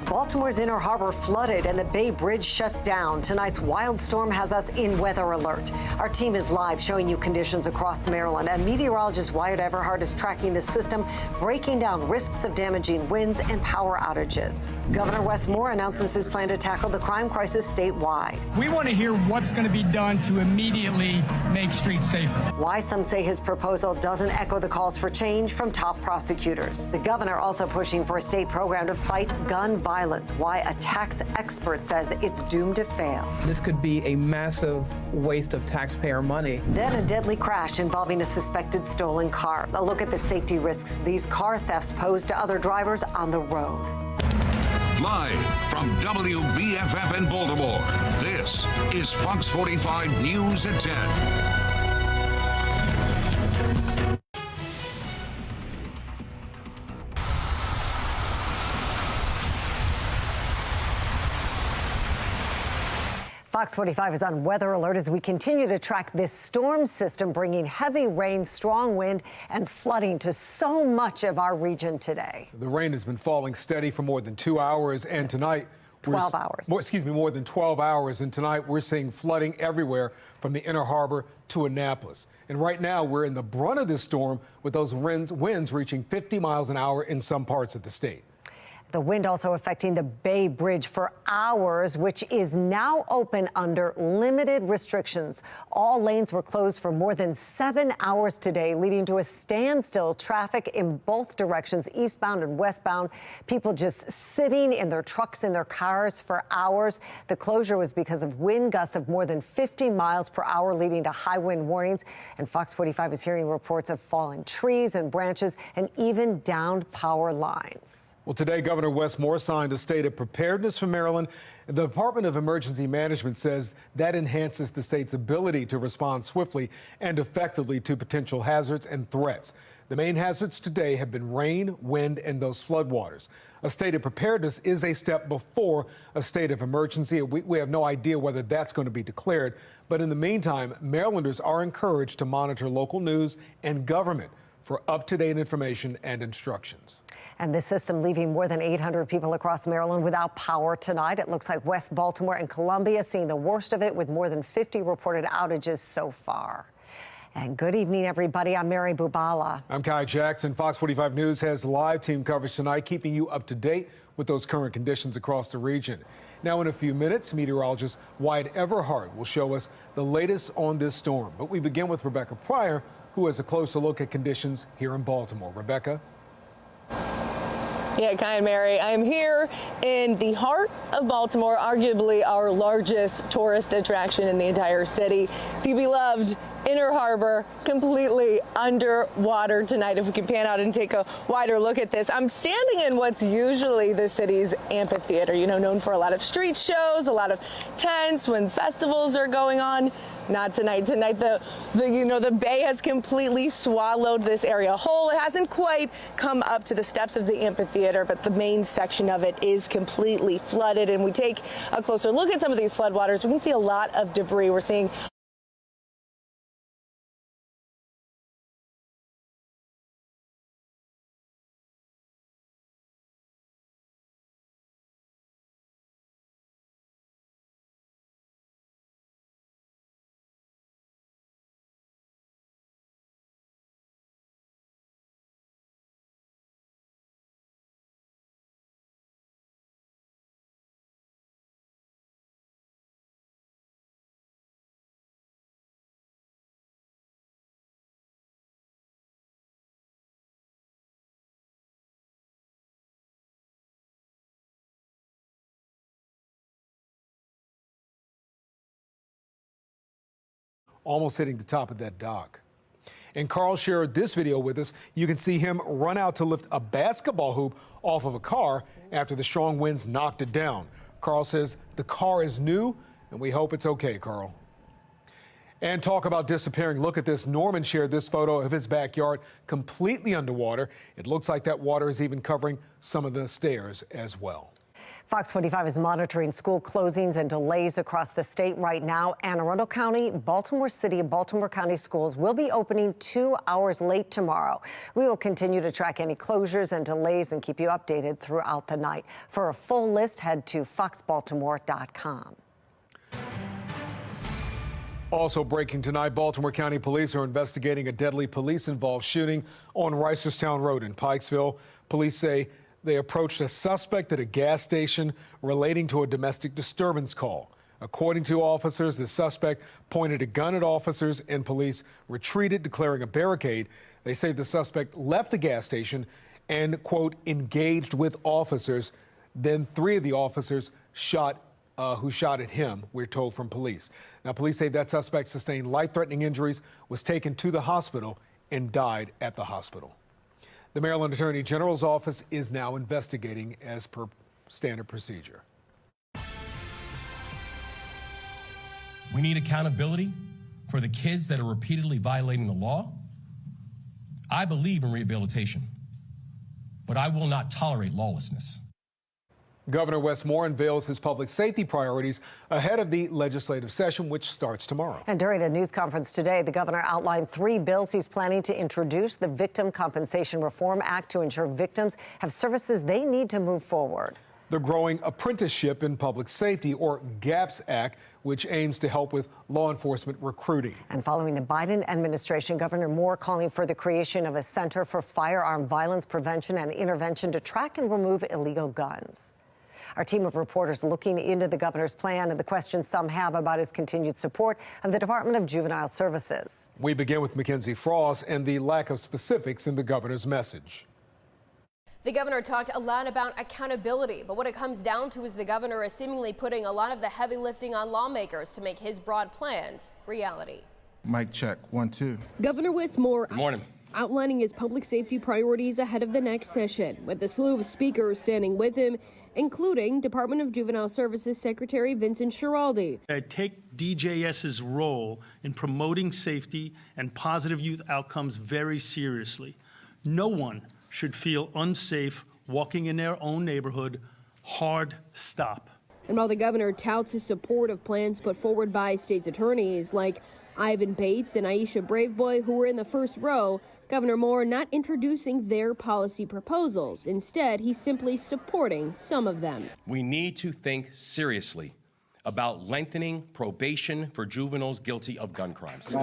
Baltimore's Inner Harbor flooded and the Bay Bridge shut down. Tonight's wild storm has us in weather alert. Our team is live showing you conditions across Maryland. And meteorologist Wyatt Everhart is tracking the system, breaking down risks of damaging winds and power outages. Governor Wes Moore announces his plan to tackle the crime crisis statewide. We want to hear what's going to be done to immediately make streets safer. Why some say his proposal doesn't echo the calls for change from top prosecutors. The governor also pushing for a state program to fight gun violence. Why a tax expert says it's doomed to fail. This could be a massive waste of taxpayer money. Then a deadly crash involving a suspected stolen car. A look at the safety risks these car thefts pose to other drivers on the road. Live from WBFF in Baltimore, this is Fox 45 News at 10. Fox 45 is on weather alert as we continue to track this storm system bringing heavy rain, strong wind, and flooding to so much of our region today. The rain has been falling steady for more than 2 hours, and tonight... 12 hours. More than 12 hours, and tonight we're seeing flooding everywhere from the Inner Harbor to Annapolis. And right now we're in the brunt of this storm with those winds reaching 50 miles an hour in some parts of the state. The wind also affecting the Bay Bridge for hours, which is now open under limited restrictions. All lanes were closed for more than 7 hours today, leading to a standstill traffic in both directions, eastbound and westbound. People just sitting in their trucks, in their cars for hours. The closure was because of wind gusts of more than 50 miles per hour, leading to high wind warnings. And Fox 45 is hearing reports of fallen trees and branches and even downed power lines. Well, today, Governor Wes Moore signed a state of preparedness for Maryland. The Department of Emergency Management says that enhances the state's ability to respond swiftly and effectively to potential hazards and threats. The main hazards today have been rain, wind, and those floodwaters. A state of preparedness is a step before a state of emergency. We have no idea whether that's going to be declared. But in the meantime, Marylanders are encouraged to monitor local news and government for up-to-date information and instructions. And this system leaving more than 800 people across Maryland without power tonight. It looks like West Baltimore and Columbia seeing the worst of it with more than 50 reported outages so far. And good evening, everybody. I'm Mary Bubala. I'm Kai Jackson. Fox 45 News has live team coverage tonight, keeping you up to date with those current conditions across the region. Now, in a few minutes, meteorologist Wyatt Everhart will show us the latest on this storm. But we begin with Rebecca Pryor, who has a closer look at conditions here in Baltimore. Rebecca? Yeah, Kai and Mary, I am here in the heart of Baltimore, arguably our largest tourist attraction in the entire city. The beloved Inner Harbor, completely underwater tonight. If we can pan out and take a wider look at this, I'm standing in what's usually the city's amphitheater, known for a lot of street shows, a lot of tents when festivals are going on. Not tonight. Tonight, the bay has completely swallowed this area whole. It hasn't quite come up to the steps of the amphitheater, but the main section of it is completely flooded. And we take a closer look at some of these floodwaters. We can see a lot of debris. We're seeing almost hitting the top of that dock. And Carl shared this video with us. You can see him run out to lift a basketball hoop off of a car after the strong winds knocked it down. Carl says the car is new, and we hope it's okay, Carl. And talk about disappearing. Look at this. Norman shared this photo of his backyard completely underwater. It looks like that water is even covering some of the stairs as well. Fox 45 is monitoring school closings and delays across the state right now. Anne Arundel County, Baltimore City, and Baltimore County schools will be opening 2 hours late tomorrow. We will continue to track any closures and delays and keep you updated throughout the night. For a full list, head to foxbaltimore.com. Also breaking tonight, Baltimore County Police are investigating a deadly police-involved shooting on Reisterstown Road in Pikesville. Police say they approached a suspect at a gas station relating to a domestic disturbance call. According to officers, the suspect pointed a gun at officers and police retreated, declaring a barricade. They say the suspect left the gas station and, quote, engaged with officers. Then 3 of the officers who shot at him, we're told from police. Now, police say that suspect sustained life-threatening injuries, was taken to the hospital, and died at the hospital. The Maryland Attorney General's office is now investigating as per standard procedure. We need accountability for the kids that are repeatedly violating the law. I believe in rehabilitation, but I will not tolerate lawlessness. Governor Wes Moore unveils his public safety priorities ahead of the legislative session, which starts tomorrow. And during a news conference today, the governor outlined 3 bills he's planning to introduce: the Victim Compensation Reform Act to ensure victims have services they need to move forward; the Growing Apprenticeship in Public Safety, or GAPS Act, which aims to help with law enforcement recruiting. And following the Biden administration, Governor Moore calling for the creation of a Center for Firearm Violence Prevention and Intervention to track and remove illegal guns. Our team of reporters looking into the governor's plan and the questions some have about his continued support of the Department of Juvenile Services. We begin with Mackenzie Frost and the lack of specifics in the governor's message. The governor talked a lot about accountability, but what it comes down to is the governor is seemingly putting a lot of the heavy lifting on lawmakers to make his broad plans reality. Mic check, 1, 2. Governor Wes Moore Good morning. outlining his public safety priorities ahead of the next session, with a slew of speakers standing with him, including Department of Juvenile Services Secretary Vincent Schiraldi. I take DJS's role in promoting safety and positive youth outcomes very seriously. No one should feel unsafe walking in their own neighborhood. Hard stop. And while the governor touts his support of plans put forward by state's attorneys like Ivan Bates and Aisha Braveboy, who were in the first row, Governor Moore not introducing their policy proposals. Instead, he's simply supporting some of them. We need to think seriously about lengthening probation for juveniles guilty of gun crimes.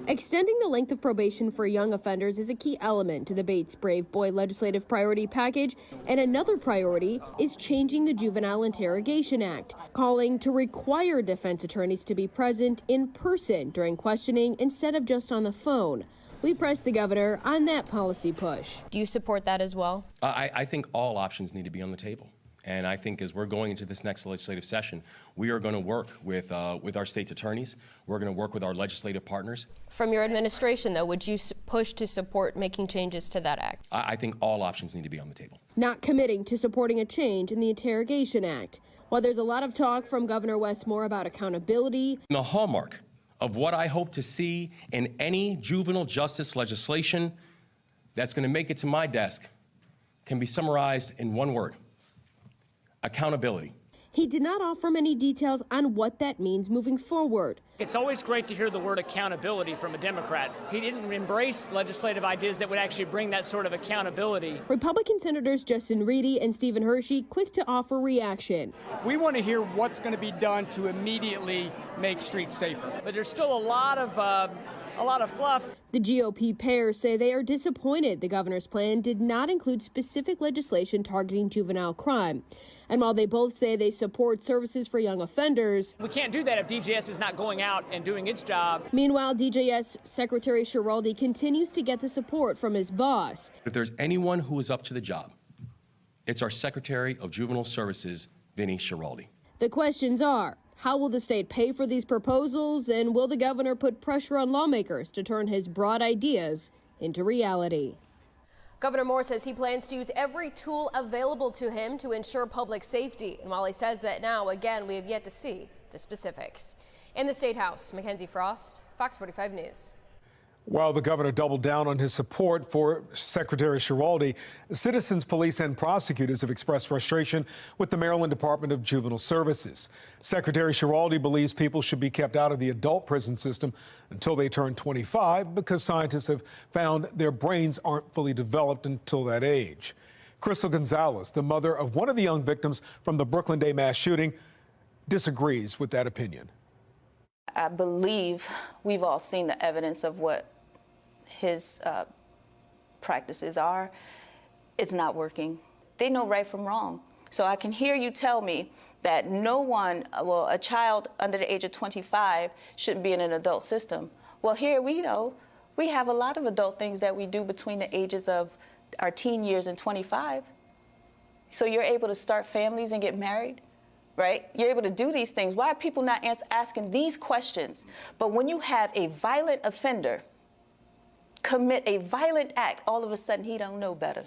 Extending the length of probation for young offenders is a key element to the Bates Braveboy legislative priority package, and another priority is changing the Juvenile Interrogation Act, calling to require defense attorneys to be present in person during questioning instead of just on the phone. We pressed the governor on that policy push. Do you support that as well? I think all options need to be on the table. And I think as we're going into this next legislative session, we are going to work with our state's attorneys. We're going to work with our legislative partners. From your administration, though, would you push to support making changes to that act? I think all options need to be on the table. Not committing to supporting a change in the Interrogation Act. While there's a lot of talk from Governor Wes Moore about accountability, The hallmark of what I hope to see in any juvenile justice legislation that's going to make it to my desk can be summarized in one word: accountability. he did not offer many details on what that means moving forward. It's always great to hear the word accountability from a Democrat. He didn't embrace legislative ideas that would actually bring that sort of accountability. Republican Senators Justin Reedy and Stephen Hershey quick to offer reaction. We want to hear what's going to be done to immediately make streets safer. But there's still a lot of fluff. The GOP pair say they are disappointed the governor's plan did not include specific legislation targeting juvenile crime. And while they both say they support services for young offenders, We can't do that if DJS is not going out and doing its job. meanwhile, DJS Secretary Schiraldi continues to get the support from his boss. If there's anyone who is up to the job, it's our Secretary of Juvenile Services, Vinny Schiraldi. The questions are, how will the state pay for these proposals, and will the governor put pressure on lawmakers to turn his broad ideas into reality? Governor Moore says he plans to use every tool available to him to ensure public safety. And while he says that now, again, we have yet to see the specifics. In the State House, Mackenzie Frost, Fox 45 News. While the governor doubled down on his support for Secretary Schiraldi, citizens, police, and prosecutors have expressed frustration with the Maryland Department of Juvenile Services. Secretary Schiraldi believes people should be kept out of the adult prison system until they turn 25 because scientists have found their brains aren't fully developed until that age. Crystal Gonzalez, the mother of one of the young victims from the Brooklyn Day mass shooting, disagrees with that opinion. I believe we've all seen the evidence of what his practices are. It's not working. They know right from wrong. So I can hear you tell me that no one, well, a child under the age of 25 shouldn't be in an adult system. Well, here we know we have a lot of adult things that we do between the ages of our teen years and 25. So you're able to start families and get married, right? You're able to do these things. Why are people not asking these questions? But when you have a violent offender commit a violent act, all of a sudden he don't know better.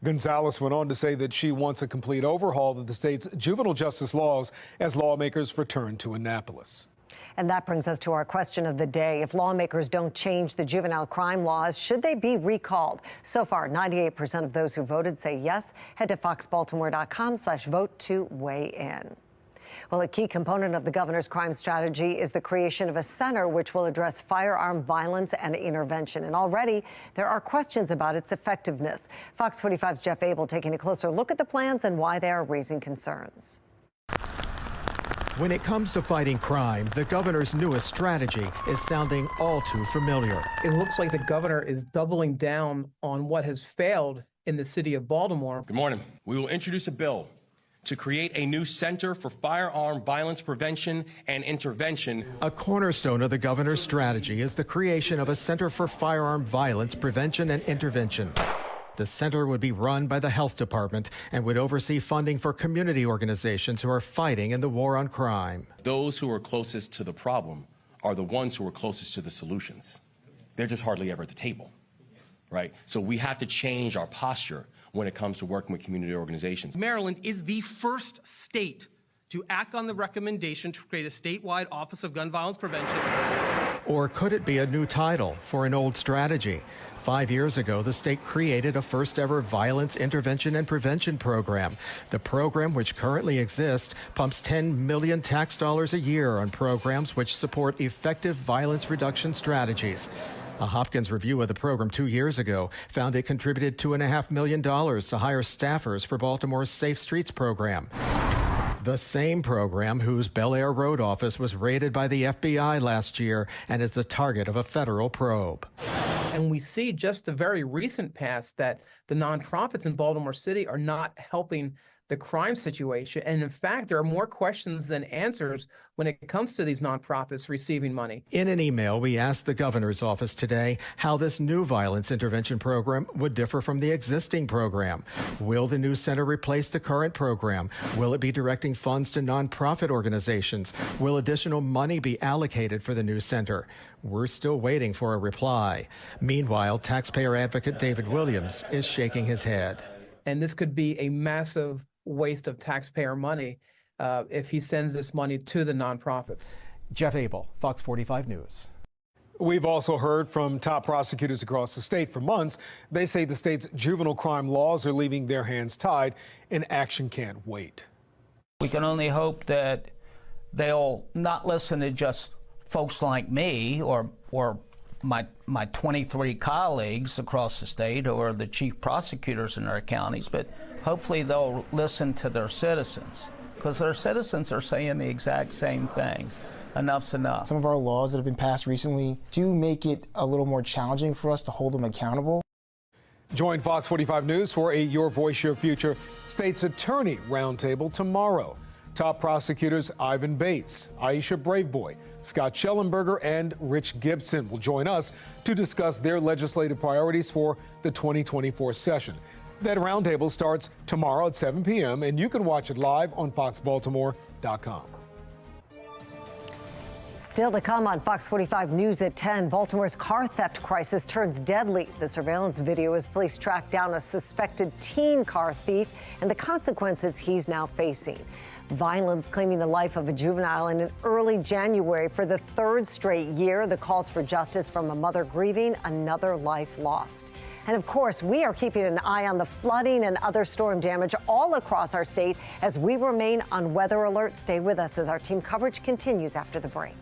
Gonzalez went on to say that she wants a complete overhaul of the state's juvenile justice laws as lawmakers return to Annapolis. And that brings us to our question of the day. If lawmakers don't change the juvenile crime laws, should they be recalled? So far, 98% of those who voted say yes. Head to foxbaltimore.com/vote to weigh in. Well, a key component of the governor's crime strategy is the creation of a center which will address firearm violence and intervention. And already there are questions about its effectiveness. Fox 45's Jeff Abel taking a closer look at the plans and why they are raising concerns. When it comes to fighting crime, the governor's newest strategy is sounding all too familiar. It looks like the governor is doubling down on what has failed in the city of Baltimore. Good morning. We will introduce a bill to create a new Center for Firearm Violence Prevention and Intervention. A cornerstone of the governor's strategy is the creation of a Center for Firearm Violence Prevention and Intervention. The center would be run by the health department and would oversee funding for community organizations who are fighting in the war on crime. Those who are closest to the problem are the ones who are closest to the solutions. They're just hardly ever at the table, right? So we have to change our posture when it comes to working with community organizations. Maryland is the first state to act on the recommendation to create a statewide Office of Gun Violence Prevention. Or could it be a new title for an old strategy? 5 years ago, the state created a first-ever violence intervention and prevention program. The program, which currently exists, pumps $10 million tax dollars a year on programs which support effective violence reduction strategies. A Hopkins review of the program 2 years ago found it contributed $2.5 million to hire staffers for Baltimore's Safe Streets program. The same program whose Bel Air Road office was raided by the FBI last year and is the target of a federal probe. And we see just the very recent past that the nonprofits in Baltimore City are not helping the crime situation. And in fact, there are more questions than answers when it comes to these nonprofits receiving money. In an email, we asked the governor's office today how this new violence intervention program would differ from the existing program. Will the new center replace the current program? Will it be directing funds to nonprofit organizations? Will additional money be allocated for the new center? We're still waiting for a reply. Meanwhile, taxpayer advocate David Williams is shaking his head. And this could be a massive waste of taxpayer money if he sends this money to the nonprofits. Jeff Abel, Fox 45 News. We've also heard from top prosecutors across the state for months. They say the state's juvenile crime laws are leaving their hands tied and action can't wait. We can only hope that they'll not listen to just folks like me or my 23 colleagues across the state or the chief prosecutors in our counties, but hopefully they'll listen to their citizens, because their citizens are saying the exact same thing. Enough's enough. Some of our laws that have been passed recently do make it a little more challenging for us to hold them accountable. Join Fox 45 News for a Your Voice, Your Future State's Attorney Roundtable tomorrow. Top prosecutors Ivan Bates, Aisha Braveboy, Scott Schellenberger, and Rich Gibson will join us to discuss their legislative priorities for the 2024 session. That roundtable starts tomorrow at 7 p.m., and you can watch it live on foxbaltimore.com. Still to come on Fox 45 News at 10, Baltimore's car theft crisis turns deadly. The surveillance video as police track down a suspected teen car thief and the consequences he's now facing. Violence claiming the life of a juvenile in early January for the third straight year. The calls for justice from a mother grieving another life lost. And of course, we are keeping an eye on the flooding and other storm damage all across our state as we remain on weather alert. Stay with us as our team coverage continues after the break.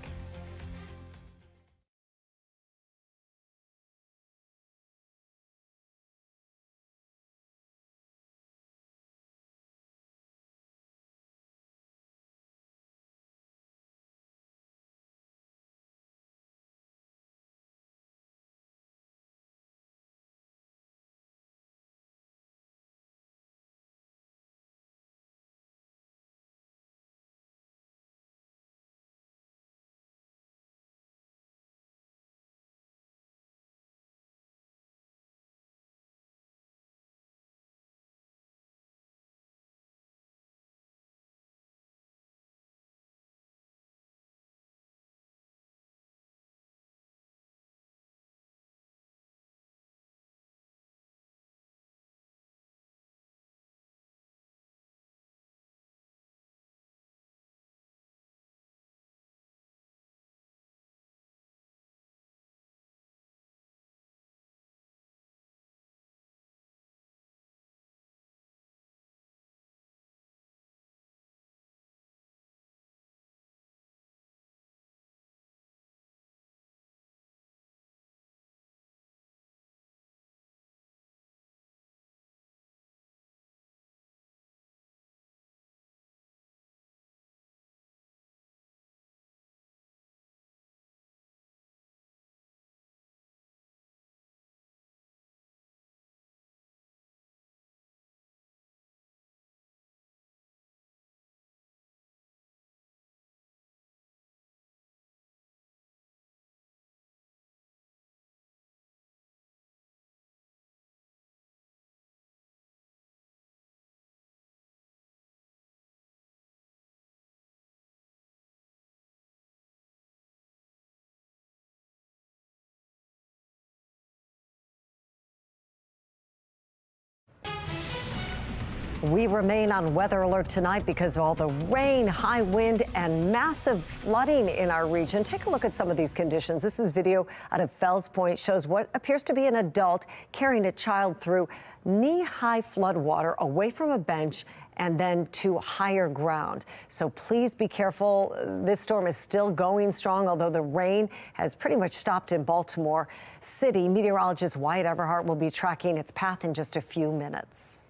We remain on weather alert tonight because of all the rain, high wind, and massive flooding in our region. Take a look at some of these conditions. This is video out of Fells Point. Shows what appears to be an adult carrying a child through knee-high flood water away from a bench and then to higher ground. So please be careful. This storm is still going strong, although the rain has pretty much stopped in Baltimore City. Meteorologist Wyatt Everhart will be tracking its path in just a few minutes.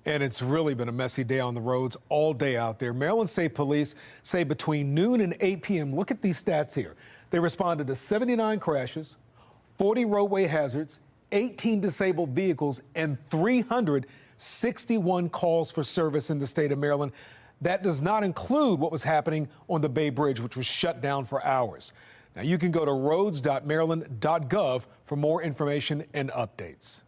And it's really been a messy day on the roads all day out there. Maryland State Police say between noon and 8 p.m., look at these stats here. They responded to 79 crashes, 40 roadway hazards, 18 disabled vehicles, and 361 calls for service in the state of Maryland. That does not include what was happening on the Bay Bridge, which was shut down for hours. Now, you can go to roads.maryland.gov for more information and updates.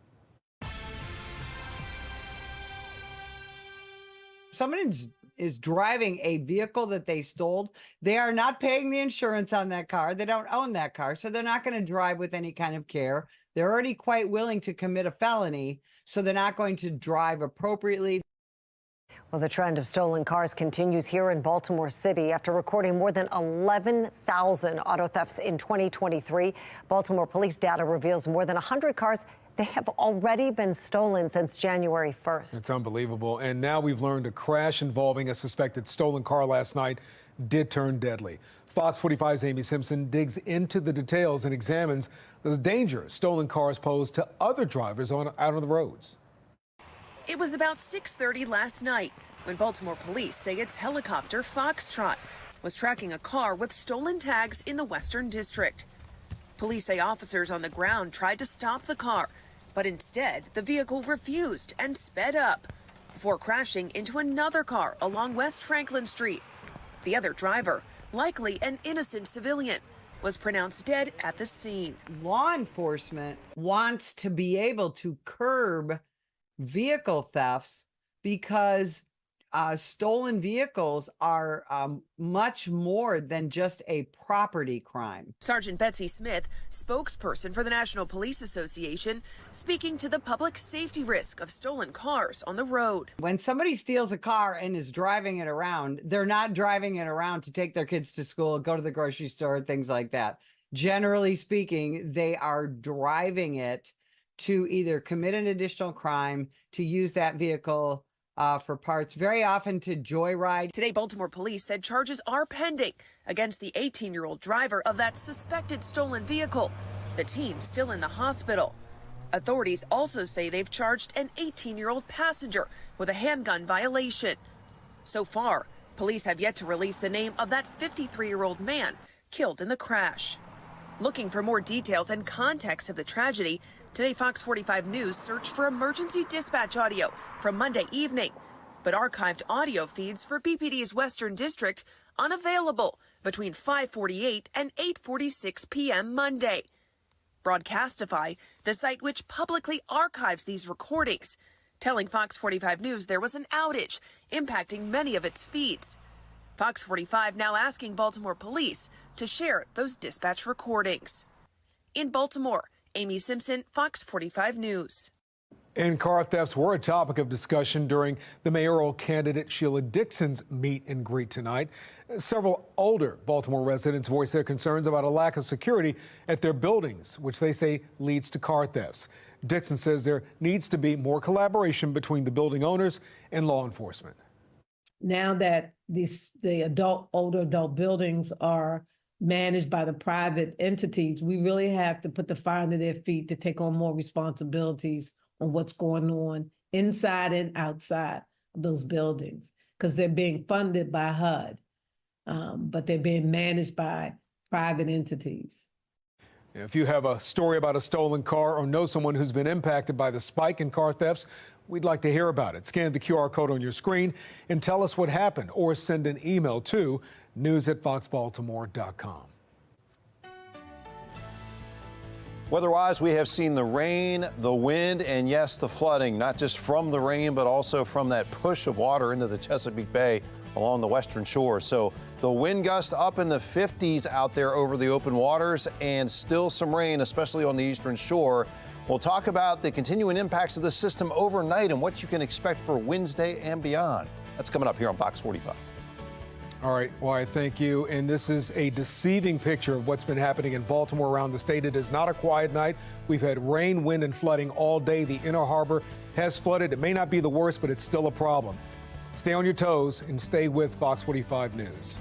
Someone is driving a vehicle that they stole. They are not paying the insurance on that car. They don't own that car, so they're not going to drive with any kind of care. They're already quite willing to commit a felony, so they're not going to drive appropriately. Well, the trend of stolen cars continues here in Baltimore City. After recording more than 11,000 auto thefts in 2023, Baltimore police data reveals more than 100 cars they have already been stolen since January 1st. It's unbelievable. And now we've learned a crash involving a suspected stolen car last night did turn deadly. Fox 45's Amy Simpson digs into the details and examines the danger stolen cars pose to other drivers out on the roads. It was about 6:30 last night when Baltimore police say its helicopter Foxtrot was tracking a car with stolen tags in the Western District. Police say officers on the ground tried to stop the car, but instead the vehicle refused and sped up before crashing into another car along West Franklin Street. The other driver, likely an innocent civilian, was pronounced dead at the scene. Law enforcement wants to be able to curb vehicle thefts because stolen vehicles are much more than just a property crime. Sergeant Betsy Smith, spokesperson for the National Police Association, speaking to the public safety risk of stolen cars on the road. When somebody steals a car and is driving it around, they're not driving it around to take their kids to school, go to the grocery store, things like that. Generally speaking, they are driving it to either commit an additional crime, to use that vehicle for parts, very often to joyride. Today, Baltimore police said charges are pending against the 18-year-old driver of that suspected stolen vehicle. The team's still in the hospital. Authorities also say they've charged an 18-year-old passenger with a handgun violation. So far, police have yet to release the name of that 53-year-old man killed in the crash. Looking for more details and context of the tragedy, today Fox 45 News searched for emergency dispatch audio from Monday evening, but archived audio feeds for BPD's Western District unavailable between 5:48 and 8:46 p.m. Monday. Broadcastify, the site which publicly archives these recordings, telling Fox 45 News there was an outage impacting many of its feeds. Fox 45 now asking Baltimore police to share those dispatch recordings. In Baltimore, Amy Simpson, Fox 45 News. And car thefts were a topic of discussion during the mayoral candidate Sheila Dixon's meet and greet tonight. Several older Baltimore residents voiced their concerns about a lack of security at their buildings, which they say leads to car thefts. Dixon says there needs to be more collaboration between the building owners and law enforcement. Now that the older adult buildings are managed by the private entities, we really have to put the fire under their feet to take on more responsibilities on what's going on inside and outside of those buildings, because they're being funded by HUD, but they're being managed by private entities. If you have a story about a stolen car or know someone who's been impacted by the spike in car thefts, we'd like to hear about it. Scan the QR code on your screen and tell us what happened, or send an email to news@foxbaltimore.com. Weather-wise, we have seen the rain, the wind, and yes, the flooding, not just from the rain, but also from that push of water into the Chesapeake Bay along the western shore. So the wind gust up in the 50s out there over the open waters, and still some rain, especially on the eastern shore. We'll talk about the continuing impacts of the system overnight and what you can expect for Wednesday and beyond. That's coming up here on Fox 45. All right, Wyatt, thank you. And this is a deceiving picture of what's been happening in Baltimore around the state. It is not a quiet night. We've had rain, wind, and flooding all day. The Inner Harbor has flooded. It may not be the worst, but it's still a problem. Stay on your toes and stay with Fox 45 News.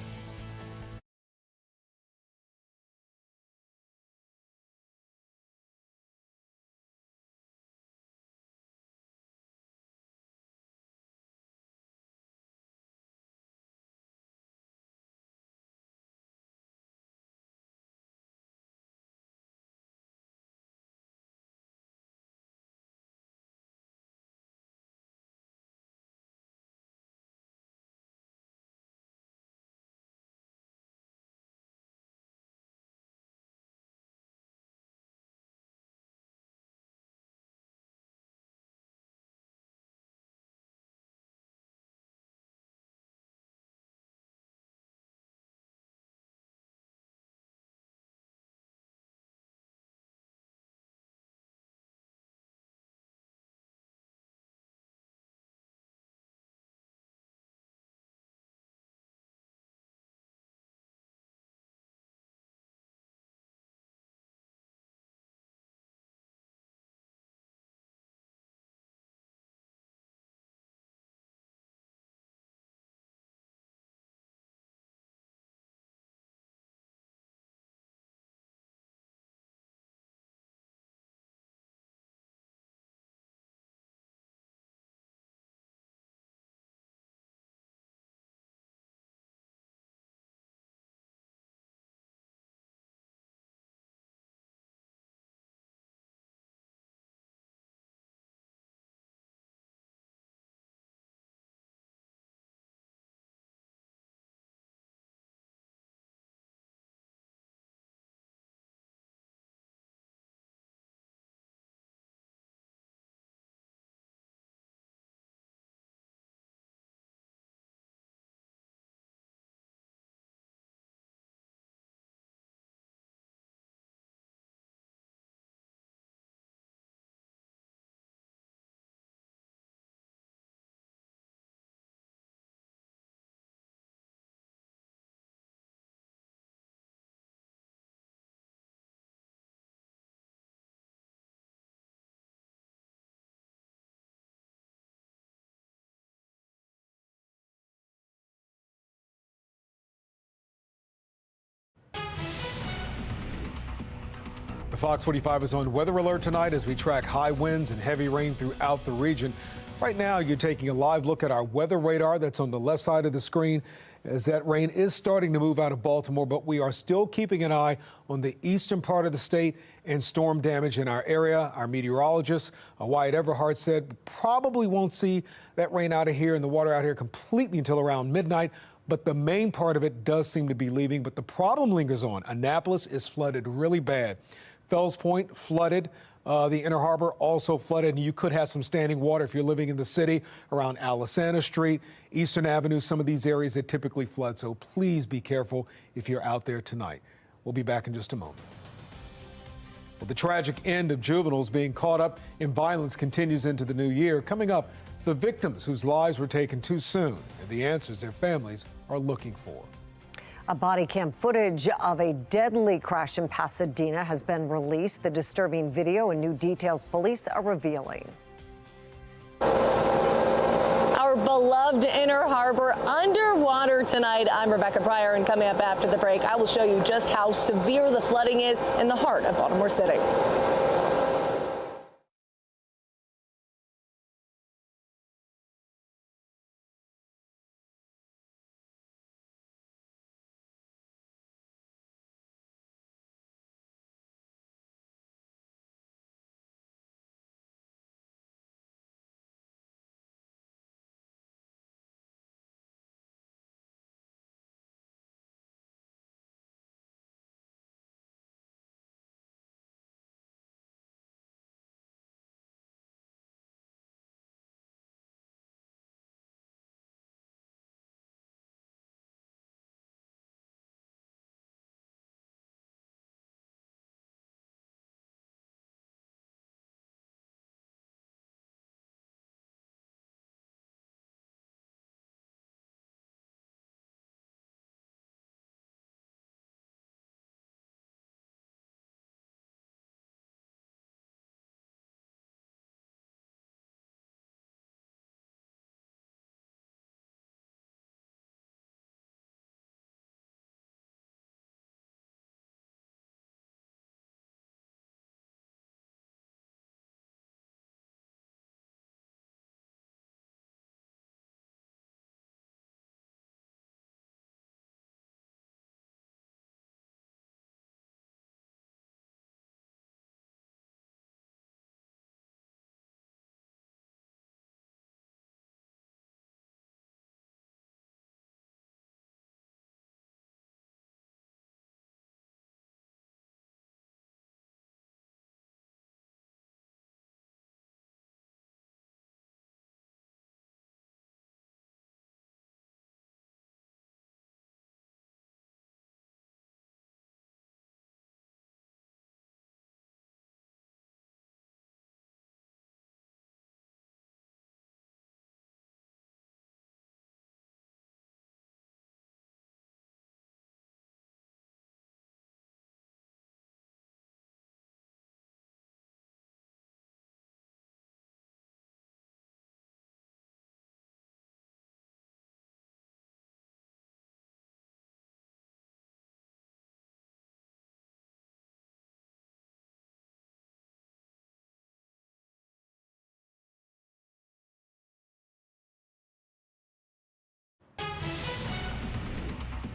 Fox 45 is on weather alert tonight as we track high winds and heavy rain throughout the region. Right now, you're taking a live look at our weather radar that's on the left side of the screen as that rain is starting to move out of Baltimore, but we are still keeping an eye on the eastern part of the state and storm damage in our area. Our meteorologist, Wyatt Everhart, said probably won't see that rain out of here and the water out here completely until around midnight. But the main part of it does seem to be leaving, but the problem lingers on. Annapolis is flooded really bad. Fells Point flooded. The Inner Harbor also flooded, and you could have some standing water if you're living in the city around Alisana Street, Eastern Avenue, some of these areas that typically flood. So please be careful if you're out there tonight. We'll be back in just a moment. Well, the tragic end of juveniles being caught up in violence continues into the new year. Coming up, the victims whose lives were taken too soon and the answers their families are looking for. A body cam footage of a deadly crash in Pasadena has been released. The disturbing video and new details police are revealing. Our beloved Inner Harbor underwater tonight. I'm Rebecca Pryor, and coming up after the break, I will show you just how severe the flooding is in the heart of Baltimore City.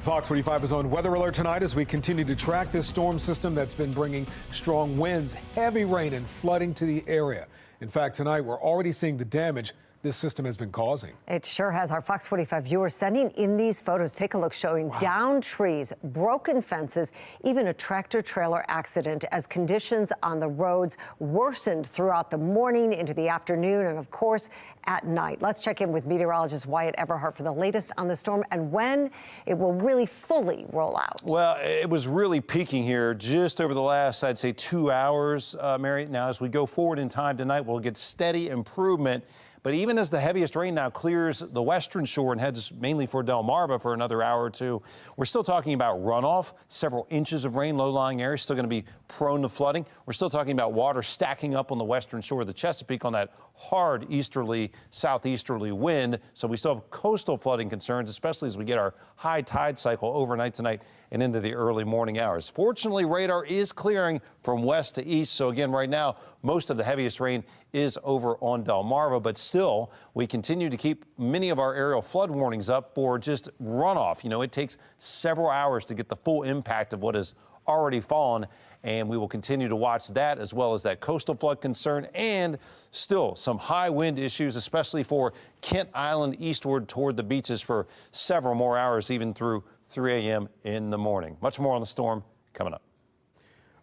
Fox 45 is on weather alert tonight as we continue to track this storm system that's been bringing strong winds, heavy rain, and flooding to the area. In fact, tonight we're already seeing the damage this system has been causing. It sure has. Our Fox 45 viewers sending in these photos. Take a look, showing downed trees, broken fences, even a tractor trailer accident as conditions on the roads worsened throughout the morning into the afternoon and, of course, at night. Let's check in with meteorologist Wyatt Everhart for the latest on the storm and when it will really fully roll out. Well, it was really peaking here just over the last, I'd say, 2 hours, Mary. Now, as we go forward in time tonight, we'll get steady improvement. But even as the heaviest rain now clears the western shore and heads mainly for Delmarva for another hour or two, we're still talking about runoff, several inches of rain, low-lying areas still going to be prone to flooding. We're still talking about water stacking up on the western shore of the Chesapeake on that hard easterly, southeasterly wind. So we still have coastal flooding concerns, especially as we get our high tide cycle overnight tonight and into the early morning hours. Fortunately, radar is clearing from west to east. So again, right now, most of the heaviest rain is over on Delmarva, but still, we continue to keep many of our aerial flood warnings up for just runoff. You know, it takes several hours to get the full impact of what has already fallen, and we will continue to watch that as well as that coastal flood concern and still some high wind issues, especially for Kent Island eastward toward the beaches for several more hours, even through 3 a.m. in the morning. Much more on the storm coming up.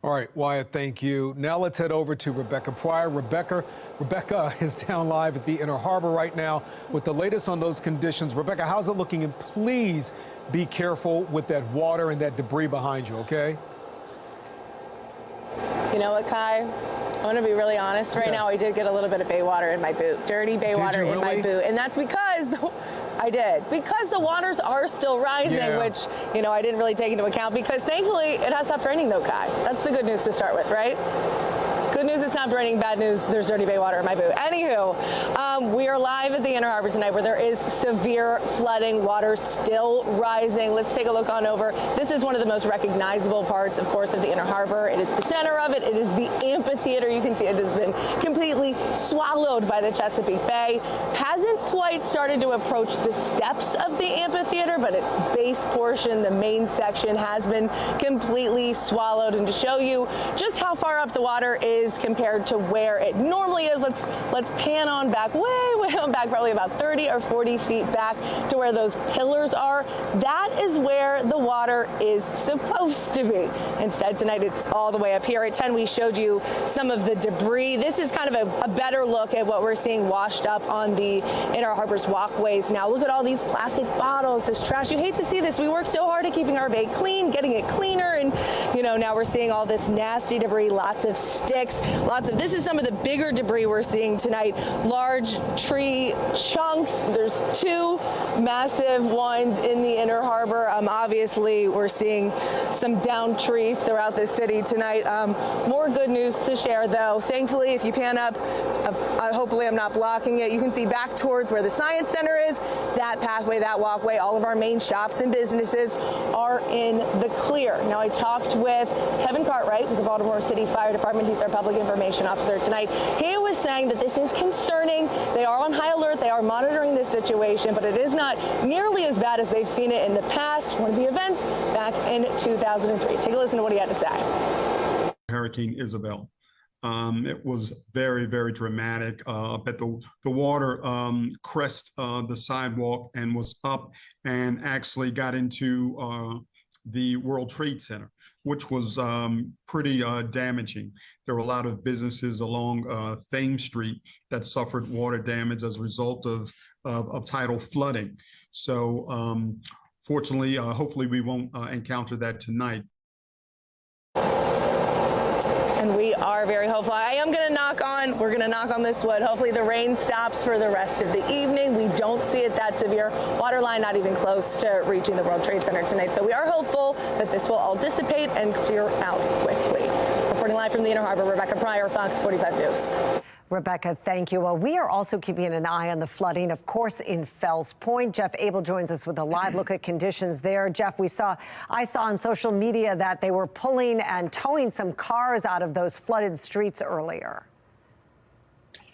All right, Wyatt, thank you. Now let's head over to Rebecca Pryor. Rebecca is down live at the Inner Harbor right now with the latest on those conditions. Rebecca, how's it looking? And please be careful with that water and that debris behind you, okay? You know what, Kai? I want to be really honest. Right now, I did get a little bit of bay water in my boot. Dirty bay water in my boot. And that's because because the waters are still rising, which, you know, I didn't really take into account because thankfully it has stopped raining though, Kai. That's the good news to start with, right? Good news, it stopped raining. Bad news, there's dirty bay water in my boot. Anywho, we are live at the Inner Harbor tonight where there is severe flooding, water still rising. Let's take a look on over. This is one of the most recognizable parts, of course, of the Inner Harbor. It is the center of it. It is the amphitheater. You can see it has been completely swallowed by the Chesapeake Bay. Hasn't quite started to approach the steps of the amphitheater, but its base portion, the main section, has been completely swallowed. And to show you just how far up the water is compared to where it normally is, let's pan on back, way on back, probably about 30 or 40 feet back to where those pillars are. That is where the water is supposed to be. Instead, tonight it's all the way up here. At 10, we showed you some of the debris. This is kind of a better look at what we're seeing washed up on the Inner Harbor's walkways. Now, look at all these plastic bottles, this trash. You hate to see this. We work so hard at keeping our bay clean, getting it cleaner, and, you know, now we're seeing all this nasty debris, lots of sticks, this is some of the bigger debris we're seeing tonight. Large tree chunks. There's two massive ones in the Inner Harbor. Obviously, we're seeing some downed trees throughout the city tonight. More good news to share, though. Thankfully, if you pan up, hopefully I'm not blocking it, you can see back towards where the Science Center is. That pathway, that walkway, all of our main shops and businesses are in the clear. Now, I talked with Kevin Cartwright with the Baltimore City Fire Department. He's their public information officer tonight. He was saying that this is concerning. They are on high alert. They are monitoring this situation, but it is not nearly as bad as they've seen it in the past. One of the events back in 2003. Take a listen to what he had to say. Hurricane Isabel. It was very, very dramatic. But the water crest the sidewalk and was up and actually got into the World Trade Center, which was pretty damaging. There were a lot of businesses along Thames Street that suffered water damage as a result of tidal flooding. So fortunately, hopefully we won't encounter that tonight. And we are very hopeful. We're going to knock on this wood. Hopefully the rain stops for the rest of the evening. We don't see it that severe. Water line not even close to reaching the World Trade Center tonight. So we are hopeful that this will all dissipate and clear out quickly. Reporting live from the Inner Harbor, Rebecca Pryor, Fox 45 News. Rebecca, thank you. Well, we are also keeping an eye on the flooding, of course, in Fells Point. Jeff Abel joins us with a live look at conditions there. Jeff, I saw on social media that they were pulling and towing some cars out of those flooded streets earlier.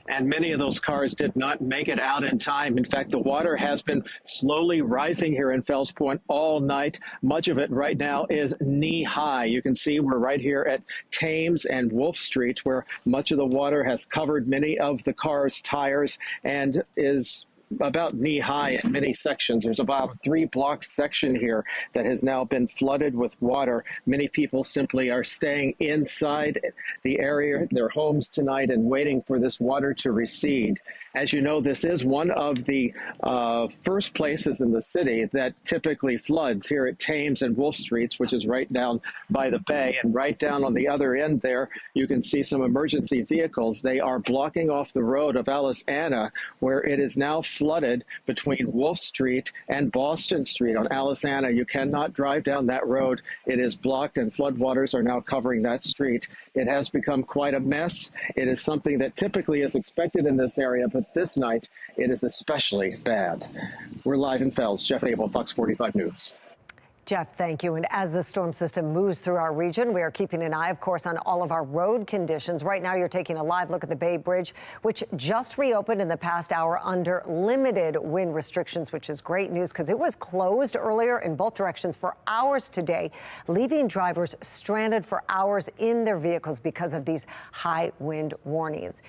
And many of those cars did not make it out in time. In fact, the water has been slowly rising here in Fells Point all night. Much of it right now is knee high. You can see we're right here at Thames and Wolf Street, where much of the water has covered many of the car's tires and is about knee high in many sections. There's about a 3-block section here that has now been flooded with water. Many people simply are staying inside the area, their homes tonight, and waiting for this water to recede. As you know, this is one of the first places in the city that typically floods, here at Thames and Wolf Streets, which is right down by the bay. And right down on the other end there, you can see some emergency vehicles. They are blocking off the road of Alice Anna, where it is now flooded between Wolf Street and Boston Street. On Alice Anna, you cannot drive down that road. It is blocked, and floodwaters are now covering that street. It has become quite a mess. It is something that typically is expected in this area, but this night it is especially bad. We're live in Fells. Jeff Abel, Fox 45 News. Jeff, thank you. And as the storm system moves through our region, we are keeping an eye, of course, on all of our road conditions. Right now, you're taking a live look at the Bay Bridge, which just reopened in the past hour under limited wind restrictions, which is great news because it was closed earlier in both directions for hours today, leaving drivers stranded for hours in their vehicles because of these high wind warnings.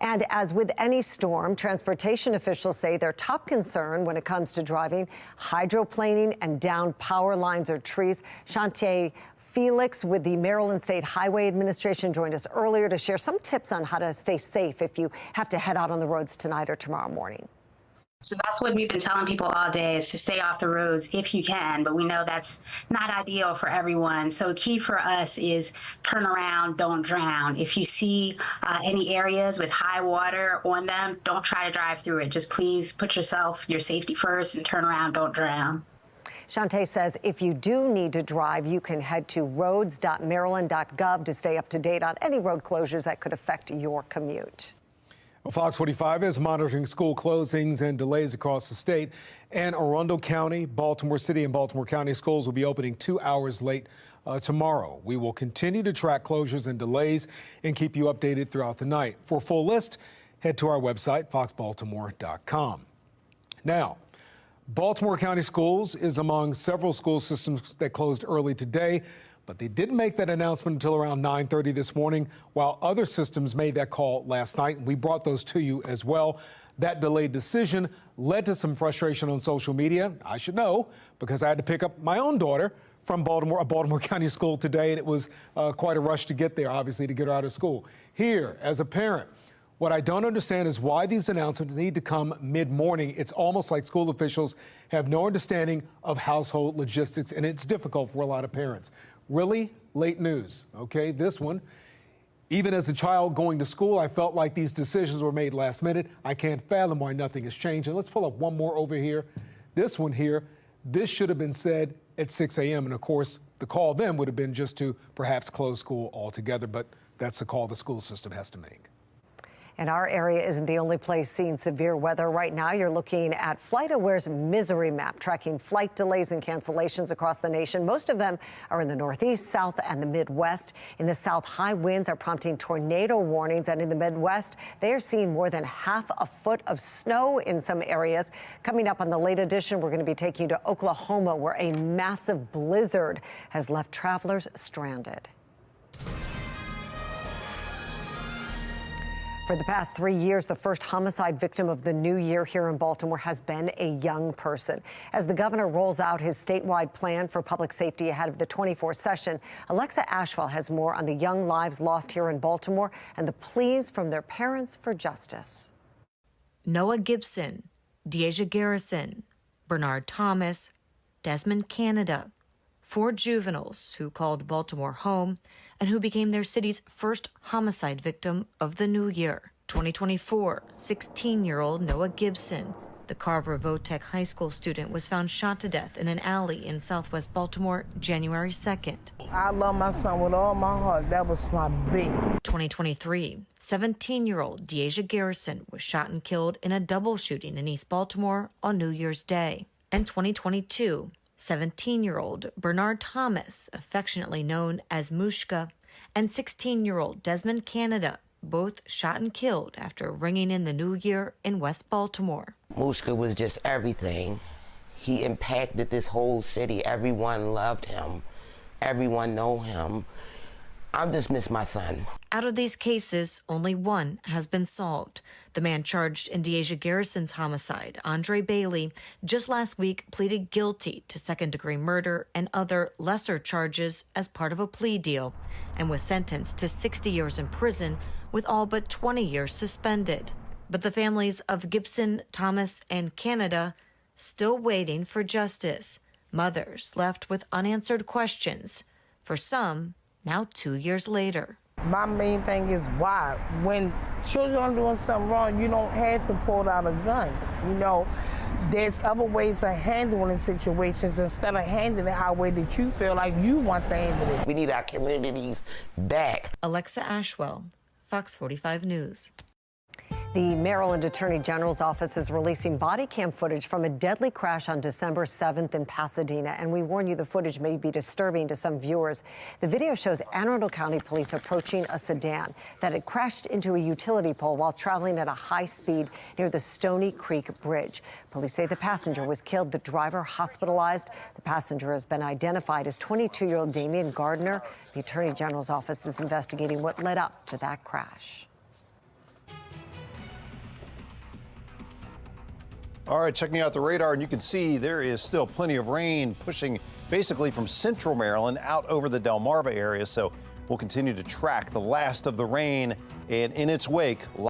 And as with any storm, transportation officials say their top concern when it comes to driving, hydroplaning and downed power lines or trees. Shantae Felix with the Maryland State Highway Administration joined us earlier to share some tips on how to stay safe if you have to head out on the roads tonight or tomorrow morning. So that's what we've been telling people all day, is to stay off the roads if you can, but we know that's not ideal for everyone. So key for us is turn around, don't drown. If you see any areas with high water on them, don't try to drive through it. Just please put your safety first and turn around, don't drown. Shantae says if you do need to drive, you can head to roads.maryland.gov to stay up to date on any road closures that could affect your commute. Well, Fox 45 is monitoring school closings and delays across the state. And Arundel County, Baltimore City, and Baltimore County schools will be opening 2 hours late tomorrow. We will continue to track closures and delays and keep you updated throughout the night. For a full list, head to our website, foxbaltimore.com. Now, Baltimore County Schools is among several school systems that closed early today, but they didn't make that announcement until around 9:30 this morning, while other systems made that call last night. We brought those to you as well. That delayed decision led to some frustration on social media. I should know, because I had to pick up my own daughter from Baltimore, a Baltimore County school today, and it was quite a rush to get there, obviously, to get her out of school. Here, as a parent, what I don't understand is why these announcements need to come mid-morning. It's almost like school officials have no understanding of household logistics, and it's difficult for a lot of parents. Really late news, okay? This one, even as a child going to school, I felt like these decisions were made last minute. I can't fathom why nothing has changed. And let's pull up one more over here. This one here, this should have been said at 6 a.m. And of course, the call then would have been just to perhaps close school altogether, but that's the call the school system has to make. And our area isn't the only place seeing severe weather. Right now, you're looking at FlightAware's misery map, tracking flight delays and cancellations across the nation. Most of them are in the Northeast, South, and the Midwest. In the South, high winds are prompting tornado warnings. And in the Midwest, they are seeing more than half a foot of snow in some areas. Coming up on the late edition, we're going to be taking you to Oklahoma, where a massive blizzard has left travelers stranded. For the past 3 years, the first homicide victim of the new year here in Baltimore has been a young person. As the governor rolls out his statewide plan for public safety ahead of the 24th session, Alexa Ashwell has more on the young lives lost here in Baltimore and the pleas from their parents for justice. Noah Gibson, Deasia Garrison, Bernard Thomas, Desmond Canada, 4 juveniles who called Baltimore home and who became their city's first homicide victim of the new year. 2024, 16-year-old Noah Gibson, the Carver Votech High School student, was found shot to death in an alley in southwest Baltimore January 2nd. I love my son with all my heart. That was my baby. 2023, 17-year-old Deasia Garrison was shot and killed in a double shooting in East Baltimore on New Year's Day. And 2022, 17-year-old Bernard Thomas, affectionately known as Mushka, and 16-year-old Desmond Canada, both shot and killed after ringing in the new year in West Baltimore. Mushka was just everything. He impacted this whole city. Everyone loved him. Everyone knew him. I just miss my son. Out of these cases, only one has been solved. The man charged in Deasia Garrison's homicide, Andre Bailey, just last week pleaded guilty to second-degree murder and other lesser charges as part of a plea deal and was sentenced to 60 years in prison with all but 20 years suspended. But the families of Gibson, Thomas, and Canada still waiting for justice. Mothers left with unanswered questions. For some, now 2 years later. My main thing is why. When children are doing something wrong, you don't have to pull out a gun. You know, there's other ways of handling situations instead of handling it how way that you feel like you want to handle it. We need our communities back. Alexa Ashwell, Fox 45 News. The Maryland Attorney General's office is releasing body cam footage from a deadly crash on December 7th in Pasadena, and we warn you the footage may be disturbing to some viewers. The video shows Anne Arundel County police approaching a sedan that had crashed into a utility pole while traveling at a high speed near the Stony Creek Bridge. Police say the passenger was killed, the driver hospitalized. The passenger has been identified as 22-year-old Damian Gardner. The Attorney General's office is investigating what led up to that crash. All right, checking out the radar, and you can see there is still plenty of rain pushing basically from central Maryland out over the Delmarva area. So we'll continue to track the last of the rain, and in its wake,